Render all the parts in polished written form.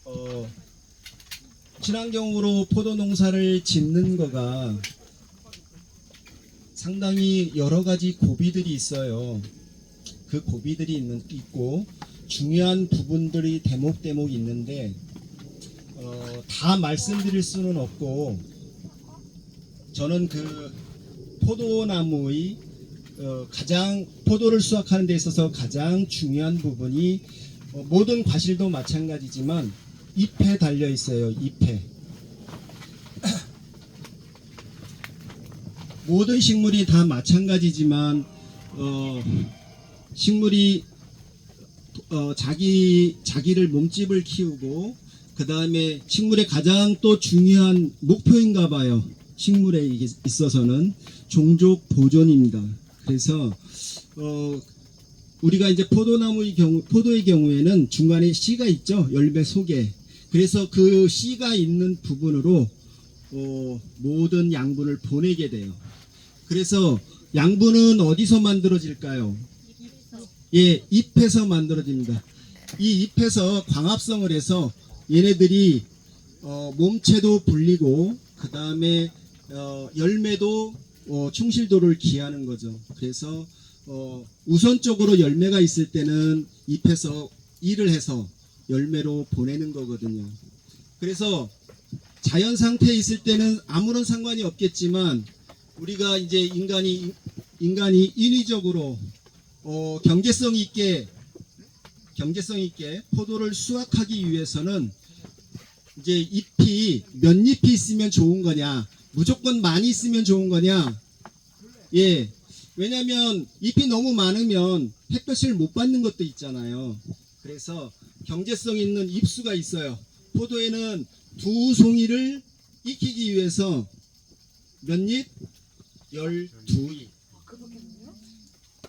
어, 친환경으로 포도 농사를 짓는 거가 상당히 여러 가지 고비들이 있어요. 그 고비들이 있고 중요한 부분들이 대목대목 있는데 다 말씀드릴 수는 없고, 저는 그 포도나무의 가장 포도를 수확하는 데 있어서 가장 중요한 부분이 모든 과실도 마찬가지지만 잎에 달려 있어요. 잎에. 모든 식물이 다 마찬가지지만 식물이 자기를 몸집을 키우고, 그 다음에 식물의 가장 또 중요한 목표인가 봐요. 식물에 있어서는 종족 보존입니다. 그래서 우리가 이제 포도의 경우에는 중간에 씨가 있죠. 열매 속에. 그래서 그 씨가 있는 부분으로 모든 양분을 보내게 돼요. 그래서 양분은 어디서 만들어질까요? 예, 잎에서 만들어집니다. 이 잎에서 광합성을 해서 얘네들이 몸체도 불리고, 그 다음에 열매도 충실도를 기하는 거죠. 그래서 우선적으로 열매가 있을 때는 잎에서 일을 해서 열매로 보내는 거거든요. 그래서 자연 상태에 있을 때는 아무런 상관이 없겠지만, 우리가 이제 인간이 인위적으로 경제성 있게 포도를 수확하기 위해서는 이제 몇 잎이 있으면 좋은 거냐, 무조건 많이 있으면 좋은 거냐. 예, 왜냐면 잎이 너무 많으면 햇볕을 못 받는 것도 있잖아요. 그래서 경제성 있는 잎수가 있어요. 포도에는 2송이를 익히기 위해서 몇 잎? 12잎.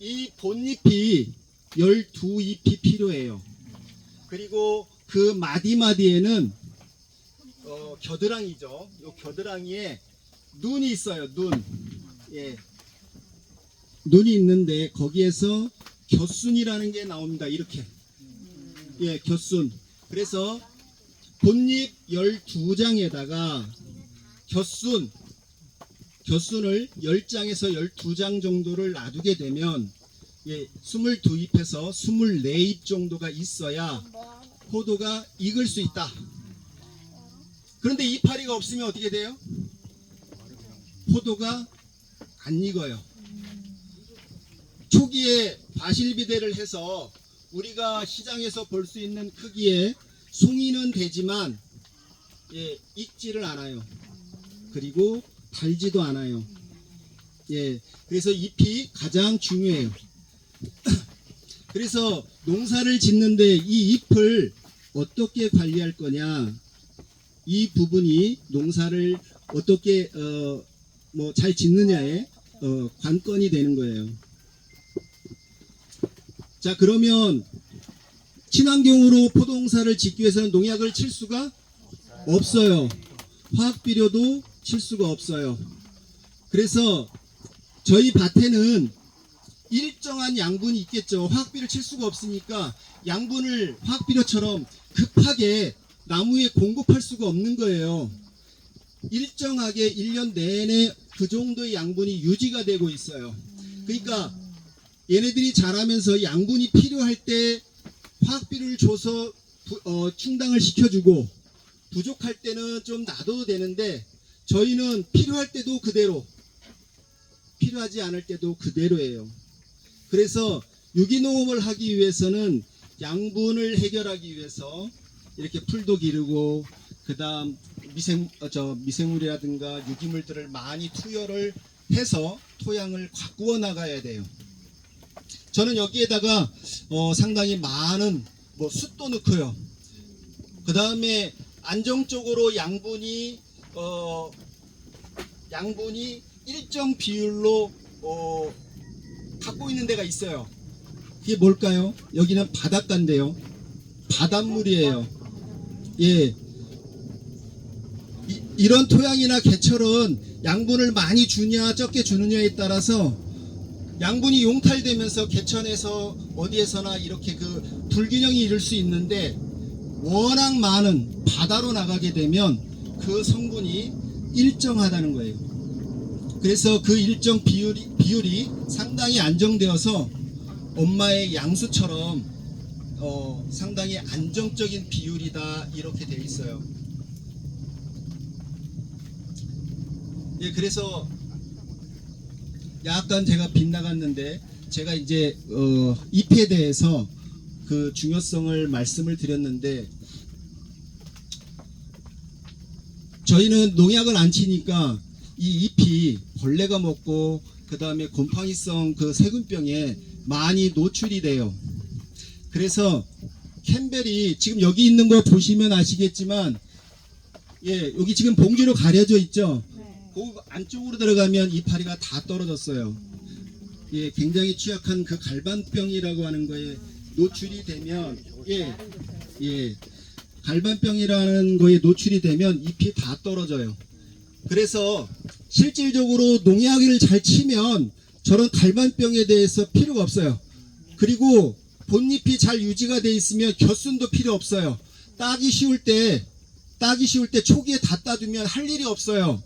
이 본잎이 12잎이 필요해요. 그리고 그 마디마디에는 겨드랑이죠. 이 겨드랑이에 눈이 있어요. 눈. 예. 눈이 있는데 거기에서 겨순이라는 게 나옵니다. 이렇게. 예, 겨순. 그래서 본잎 12장에다가 겨순을 10장에서 12장 정도를 놔두게 되면, 예, 22잎에서 24잎 정도가 있어야 포도가 익을 수 있다. 그런데 이파리가 없으면 어떻게 돼요? 포도가 안 익어요. 초기에 과실비대를 해서 우리가 시장에서 볼 수 있는 크기의 송이는 되지만, 예, 익지를 않아요. 그리고 달지도 않아요. 예, 그래서 잎이 가장 중요해요. 그래서 농사를 짓는데 이 잎을 어떻게 관리할 거냐, 이 부분이 농사를 어떻게 잘 짓느냐의 관건이 되는 거예요. 자, 그러면 친환경으로 포도농사를 짓기 위해서는 농약을 칠 수가 없어요. 화학비료도 칠 수가 없어요. 그래서 저희 밭에는 일정한 양분이 있겠죠. 화학비료를 칠 수가 없으니까 양분을 화학비료처럼 급하게 나무에 공급할 수가 없는 거예요. 일정하게 1년 내내 그 정도의 양분이 유지가 되고 있어요. 그러니까 얘네들이 자라면서 양분이 필요할 때 화학비료를 줘서 충당을 시켜주고, 부족할 때는 좀 놔둬도 되는데 저희는 필요할 때도 그대로, 필요하지 않을 때도 그대로예요. 그래서 유기농업을 하기 위해서는 양분을 해결하기 위해서 이렇게 풀도 기르고, 그 다음 미생물이라든가 유기물들을 많이 투여를 해서 토양을 가꾸어 나가야 돼요. 저는 여기에다가 상당히 많은 숯도 넣고요. 그 다음에 안정적으로 양분이 일정 비율로 갖고 있는 데가 있어요. 그게 뭘까요? 여기는 바닷가인데요. 바닷물이에요. 예. 이런 토양이나 개철은 양분을 많이 주냐 적게 주느냐에 따라서 양분이 용탈되면서 개천에서 어디에서나 이렇게 그 불균형이 이룰 수 있는데, 워낙 많은 바다로 나가게 되면 그 성분이 일정하다는 거예요. 그래서 그 일정 비율이 상당히 안정되어서 엄마의 양수처럼 상당히 안정적인 비율이다 이렇게 되어 있어요. 예, 그래서 약간 제가 빗나갔는데 제가 이제 잎에 대해서 그 중요성을 말씀을 드렸는데 저희는 농약을 안 치니까 이 잎이 벌레가 먹고 그 다음에 곰팡이성 그 세균병에 많이 노출이 돼요. 그래서 캠벨이 지금 여기 있는 거 보시면 아시겠지만 예, 여기 지금 봉지로 가려져 있죠. 그 안쪽으로 들어가면 이파리가 다 떨어졌어요. 예, 굉장히 취약한 그 갈반병이라고 하는 거에 노출이 되면 갈반병이라는 거에 노출이 되면 잎이 다 떨어져요. 그래서 실질적으로 농약을 잘 치면 저런 갈반병에 대해서 필요가 없어요. 그리고 본잎이 잘 유지가 돼 있으면 겨순도 필요 없어요. 따기 쉬울 때 초기에 다 따두면 할 일이 없어요.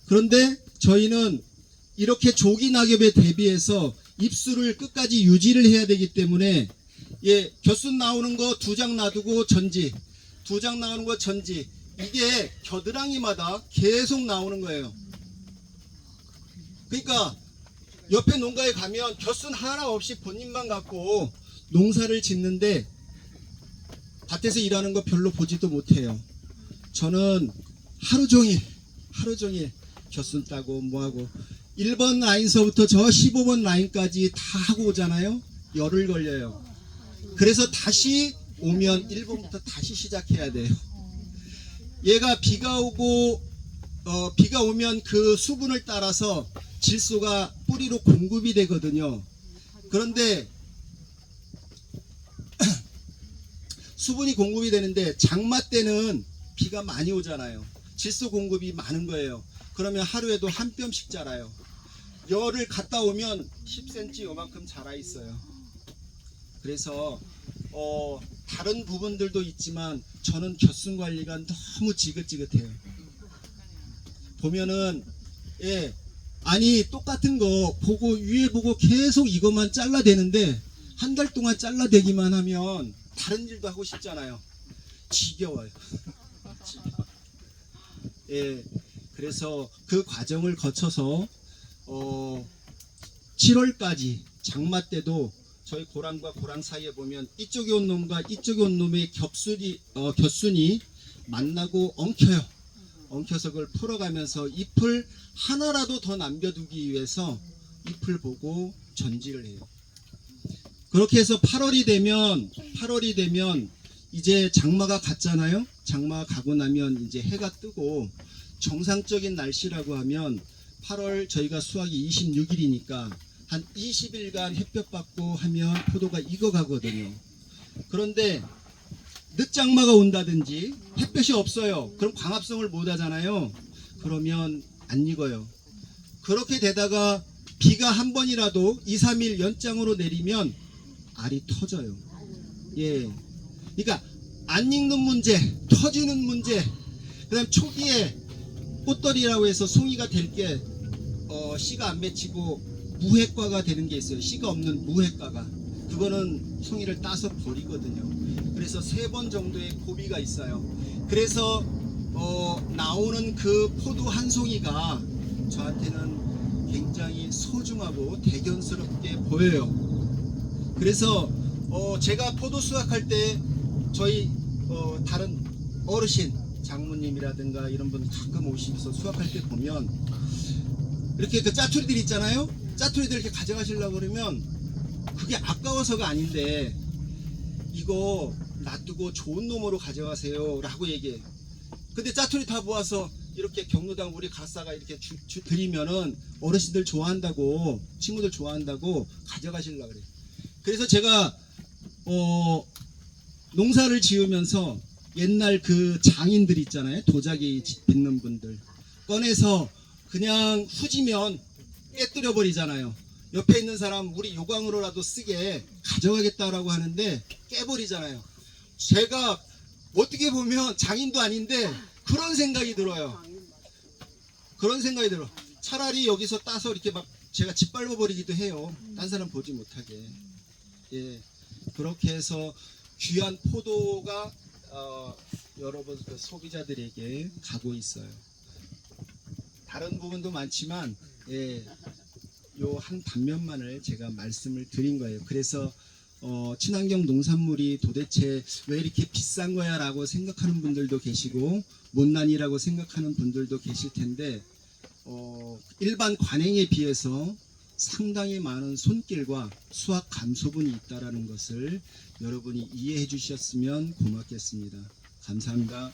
그런데 저희는 이렇게 조기 낙엽에 대비해서 잎수를 끝까지 유지를 해야 되기 때문에 예, 겨순 나오는 거 2장 놔두고 전지, 2장 나오는 거 전지, 이게 겨드랑이마다 계속 나오는 거예요. 그러니까 옆에 농가에 가면 겨순 하나 없이 본인만 갖고 농사를 짓는데 밭에서 일하는 거 별로 보지도 못해요. 저는 하루 종일 겨순 따고 뭐하고 1번 라인서부터 저 15번 라인까지 다 하고 오잖아요. 열흘 걸려요. 그래서 다시 오면 1번부터 다시 시작해야 돼요. 얘가 비가 오면 그 수분을 따라서 질소가 뿌리로 공급이 되거든요. 그런데 수분이 공급이 되는데 장마 때는 비가 많이 오잖아요. 질소 공급이 많은 거예요. 그러면 하루에도 한 뼘씩 자라요. 열을 갔다 오면 10cm 요만큼 자라 있어요. 그래서 다른 부분들도 있지만 저는 겨순 관리가 너무 지긋지긋해요. 보면은 아니 똑같은 거 보고 위에 보고 계속 이것만 잘라대는데 한 달 동안 잘라대기만 하면 다른 일도 하고 싶잖아요. 지겨워요. 그래서 그 과정을 거쳐서 7월까지 장마 때도 저희 고랑과 고랑 사이에 보면 이쪽에 온 놈과 이쪽에 온 놈의 겨순이 만나고 엉켜서 그걸 풀어가면서 잎을 하나라도 더 남겨두기 위해서 잎을 보고 전지를 해요. 그렇게 해서 8월이 되면 이제 장마가 갔잖아요. 장마가 가고 나면 이제 해가 뜨고 정상적인 날씨라고 하면 8월 저희가 수확이 26일이니까 한 20일간 햇볕 받고 하면 포도가 익어가거든요. 그런데 늦장마가 온다든지 햇볕이 없어요. 그럼 광합성을 못 하잖아요. 그러면 안 익어요. 그렇게 되다가 비가 한 번이라도 2, 3일 연장으로 내리면 알이 터져요. 그러니까 안 익는 문제, 터지는 문제, 그 다음 초기에 꽃떨이라고 해서 송이가 될 게 씨가 안 맺히고 무핵과가 되는 게 있어요. 씨가 없는 무핵과가. 그거는 송이를 따서 버리거든요. 그래서 3번 정도의 고비가 있어요. 그래서 나오는 그 포도 한 송이가 저한테는 굉장히 소중하고 대견스럽게 보여요. 그래서 제가 포도 수확할 때 저희 다른 어르신 장모님이라든가 이런 분 가끔 오시면서 수확할 때 보면 이렇게 그 짜투리들 있잖아요. 짜투리들 이렇게 가져가시려고 그러면 그게 아까워서가 아닌데 이거 놔두고 좋은 놈으로 가져가세요 라고 얘기해요. 근데 짜투리 다 모아서 이렇게 경로당 우리 가사가 이렇게 드리면은 어르신들 좋아한다고, 친구들 좋아한다고 가져가시려고 그래요. 그래서 제가 농사를 지으면서 옛날 그 장인들 있잖아요. 도자기 빚는 분들 꺼내서 그냥 후지면 깨뜨려 버리잖아요. 옆에 있는 사람 우리 요강으로라도 쓰게 가져가겠다라고 하는데 깨버리잖아요. 제가 어떻게 보면 장인도 아닌데 그런 생각이 들어요. 그런 생각이 들어. 차라리 여기서 따서 이렇게 막 제가 짓밟아 버리기도 해요. 딴 사람 보지 못하게. 예, 그렇게 해서 귀한 포도가 여러분 그 소비자들에게 가고 있어요. 다른 부분도 많지만 예, 요 한 단면만을 제가 말씀을 드린 거예요. 그래서 친환경 농산물이 도대체 왜 이렇게 비싼 거야 라고 생각하는 분들도 계시고 못난이라고 생각하는 분들도 계실 텐데 일반 관행에 비해서 상당히 많은 손길과 수확 감소분이 있다라는 것을 여러분이 이해해 주셨으면 고맙겠습니다. 감사합니다.